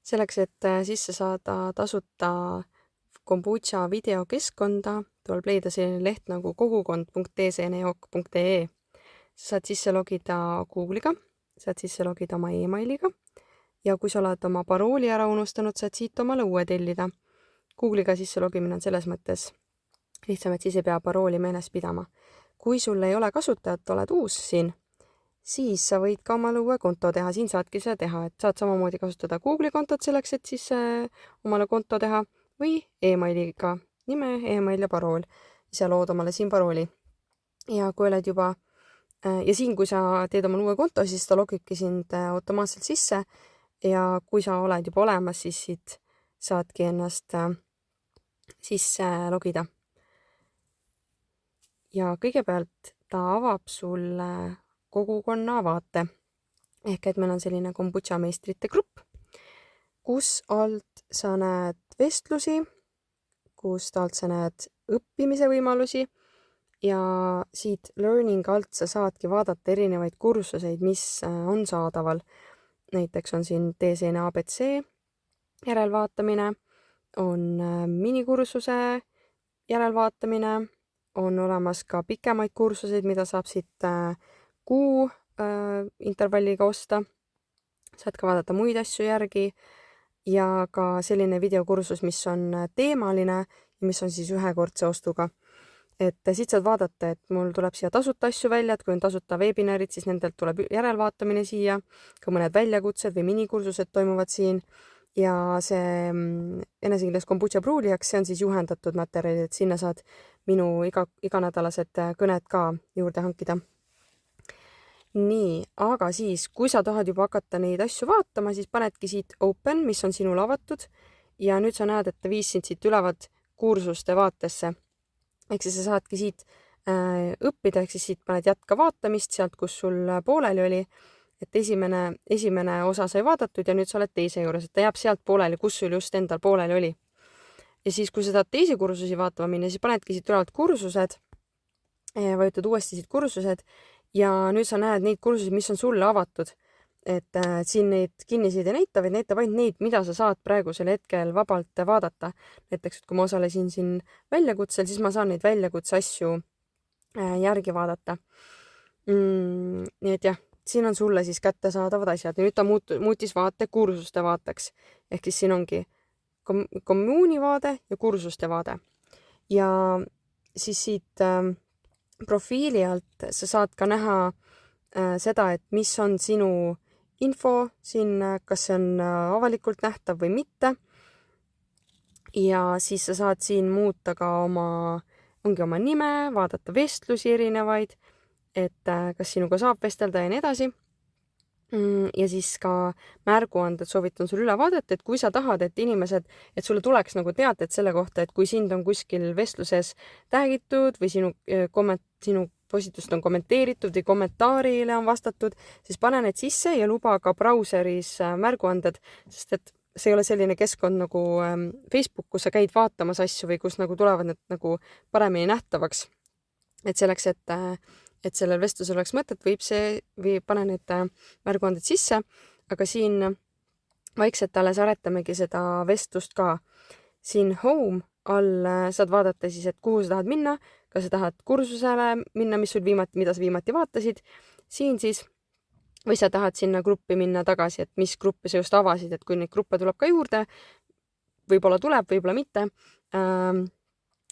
Selleks, et sisse saada tasuta kombutša videokeskkonda, tuleb leida selline leht nagu kogukond.tcneok.ee. Sa saad sisse logida Google'iga, saad sisse logida oma emailiga ja kui sa oled oma parooli ära unustanud, saad siit omale uue tellida. Google'iga sisse logimine on selles mõttes lihtsam, et siis ei pea parooli meeles pidama. Kui sul ei ole kasutajat, oled uus siin, siis sa võid ka omale uue konto teha. Siin saadki seda teha, et saad samamoodi kasutada Google'i kontot selleks, et siis omale konto teha või emailiga nime, email ja parool. Sa lood omale siin parooli. Ja kui oled juba ja siin, kui sa teed omale uue konto, siis ta logibki sind automaatselt sisse ja kui sa oled juba olemas, siis siit saadki ennast sisse logida. Ja kõigepealt ta avab sulle kogukonna vaate. Ehk et meil on selline kombutša meistrite grupp, kus alt sa näed vestlusi, kus alt sa näed õppimise võimalusi ja siit learning alt sa saadki vaadata erinevaid kursuseid, mis on saadaval. Näiteks on siin TCN ABC järelvaatamine, on minikursuse järelvaatamine, on olemas ka pikemaid kursuseid, mida saab siit kuu intervalliga osta. Saad ka vaadata muid asju järgi ja ka selline videokursus, mis on teemaline ja mis on siis ühekordse ostuga. Et siit saad vaadata, et mul tuleb siia tasuta asju välja, et kui on tasuta webinarid, siis nendelt tuleb järelvaatamine siia, ka mõned väljakutsed või minikursused toimuvad siin ja see enesekindlus kombutša pruulijaks, see on siis juhendatud materjalid, et sinna saad minu iganädalased kõned ka juurde hankida. Nii, aga siis, kui sa tahad juba hakata neid asju vaatama, siis panedki siit open, mis on sinul avatud ja nüüd sa näed, et ta viis sind siit ülevalt kursuste vaatesse. Ehk siis sa saadki siit õppida, ehk siis siit paned jätka vaatamist sealt, kus sul pooleli oli, et esimene osa sai vaadatud ja nüüd sa oled teise juures, et ta jääb sealt pooleli, kus sul just endal pooleli oli. Ja siis, kui sa tahad teisi kursusi vaatama minna, siis panedki siit ülevalt kursused, vajutad uuesti siit kursused ja nüüd sa näed neid kursusi, mis on sulle avatud. Et siin neid kinniseid ei näita, vaid näitab ainult neid, mida sa saad praegusel hetkel vabalt vaadata. Näiteks, et kui ma osalesin siin väljakutsel, siis ma saan neid väljakutse asju järgi vaadata. Nii et jah, siin on sulle siis kättesaadavad asjad. Nüüd ta muutis vaate kursuste vaateks. Ehk siis siin ongi kommuunivaade ja kursuste vaade. Ja siis siit profiili alt sa saad ka näha seda, et mis on sinu info siin, kas see on avalikult nähtav või mitte. Ja siis sa saad siin muuta ka oma nime, vaadata vestlusi erinevaid, et kas sinuga saab vestelda ja nii edasi. Ja siis ka märguanded soovitan sul üle vaadata, et kui sa tahad, et inimesed, et sulle tuleks nagu teated selle kohta, et kui sind on kuskil vestluses tag'itud või sinu postitust on kommenteeritud või kommentaarile on vastatud, siis pane need sisse ja luba ka brauseris märguanded, sest et see ei ole selline keskkond nagu Facebook, kus sa käid vaatamas asju või kus nagu tulevad need nagu paremini nähtavaks. Et selleks, et sellel vestlusel oleks mõtet, või pane need märguanded sisse, aga siin vaikselt alles aretamegi seda vestlust ka. Siin home all saad vaadata siis, et kuhu sa tahad minna, kas sa tahad kursusele minna, mida sa viimati vaatasid, siin siis, või sa tahad sinna gruppi minna tagasi, et mis gruppi sa just avasid, et kui neid gruppe tuleb ka juurde, võib-olla tuleb, võib-olla mitte,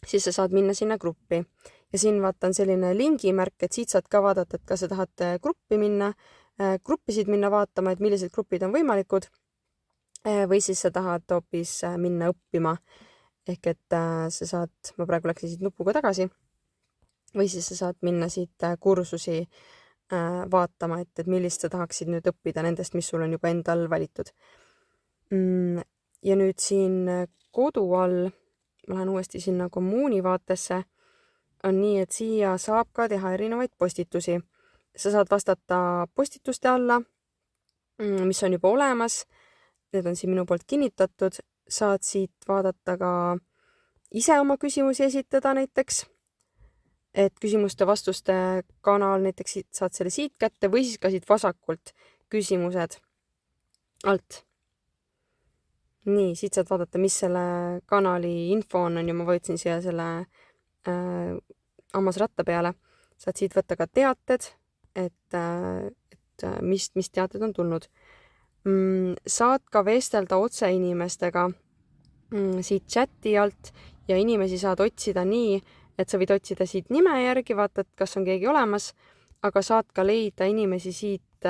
siis sa saad minna sinna gruppi. Ja siin vaatan selline lingimärk, et siit saad ka vaadata, et kas sa tahad gruppisid minna vaatama, et millised grupid on võimalikud, või siis sa tahad hoopis minna õppima. Ehk et sa saad, ma praegu läksin siit nupuga tagasi, või siis sa saad minna siit kursusi vaatama, et millist sa tahaksid nüüd õppida nendest, mis sul on juba endal valitud. Ja nüüd siin kodu all, ma lähen uuesti sinna kommuuni vaatesse, on nii, et siia saab ka teha erinevaid postitusi. Sa saad vastata postituste alla, mis on juba olemas. Need on siin minu poolt kinnitatud. Saad siit vaadata ka ise oma küsimusi esitada näiteks. Et küsimuste-vastuste kanal näiteks saad selle siit kätte või siis ka siit vasakult küsimused alt. nii, siit saad vaadata, mis selle kanali info on ja ma võtsin siia selle hammasratta peale. Saad siit võtta ka teated, et mis teated on tulnud. Saad ka vestelda otse inimestega siit chati alt ja inimesi saad otsida nii, et sa võid otsida siit nime järgi, vaatad, kas on keegi olemas, aga saad ka leida inimesi siit,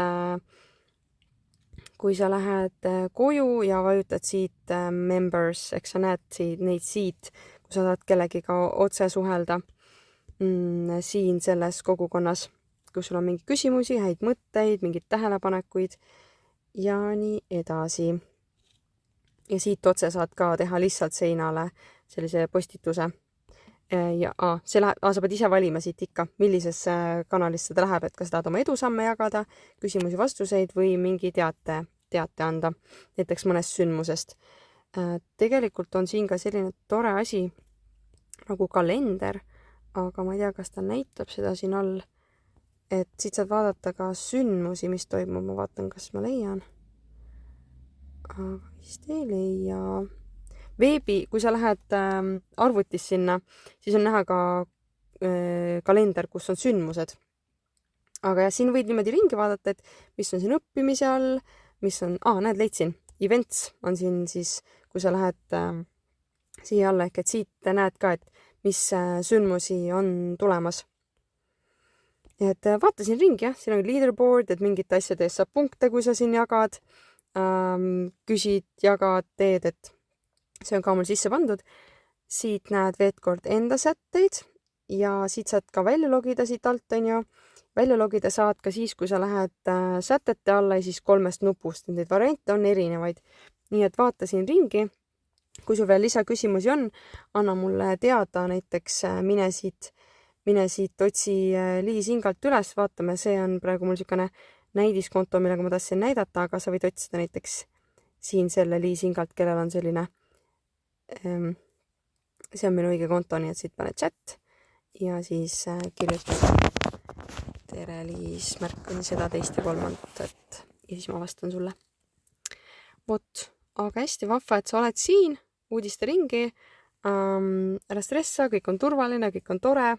kui sa lähed koju ja vajutad siit members, eks sa näed neid siit, kui sa saad kellegiga otse suhelda siin selles kogukonnas, kus sul on mingi küsimusi, häid mõtteid, mingeid tähelepanekuid ja nii edasi. Ja siit otse saad ka teha lihtsalt seinale sellise postituse. Ja sa pead ise valima siit ikka, millisesse kanalisse ta läheb, et kas tahad oma edusamme jagada, küsimusi, vastuseid või mingi teate anda, näiteks mõnest sündmusest. Tegelikult on siin ka selline tore asi nagu kalender, aga ma ei tea, kas ta näitab seda siin all, et siit saad vaadata ka sündmusi, mis toimub. Ma vaatan, kas ma leian. Aga vist ei leia. Veebi, kui sa lähed arvutis sinna, siis on näha ka kalender, kus on sündmused. Aga jah, siin võid niimoodi ringi vaadata, et mis on siin õppimise all, mis on, näed, leidsin. Events on siin siis, kui sa lähed siia alla, ehk et siit näed ka, et mis sündmusi on tulemas. Et vaatasin ringi, jah, siin on leaderboard, et mingite asjade eest saab punkte, kui sa siin jagad, küsid, jagad, teed, et see on ka mul sisse pandud. Siit näed veetkord enda sätteid ja siit saad ka välja logida siit alt, on ju. Välja logida saad ka siis, kui sa lähed sätete alla ja siis 3 nupust. Neid variante on erinevaid. Nii et vaatasin ringi. Kui sul veel lisaküsimusi on, anna mulle teada, näiteks mine siit otsi Liis Ingalt üles, vaatame, see on praegu mul niisugune näidiskonto, millega ma tahtsin näidata, aga sa võid otsida näiteks siin selle Liis Ingalt, kellel on selline, see on minu õige konto, nii et siit pane chat ja siis kirjutab tere Liis, märkan seda, teist ja kolmandat, ja siis ma vastan sulle. Vot, aga hästi vahva, et sa oled siin, uudiste ringi, ära stressa, kõik on turvaline, kõik on tore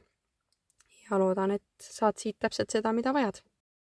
ja loodan, et saad siit täpselt seda, mida vajad.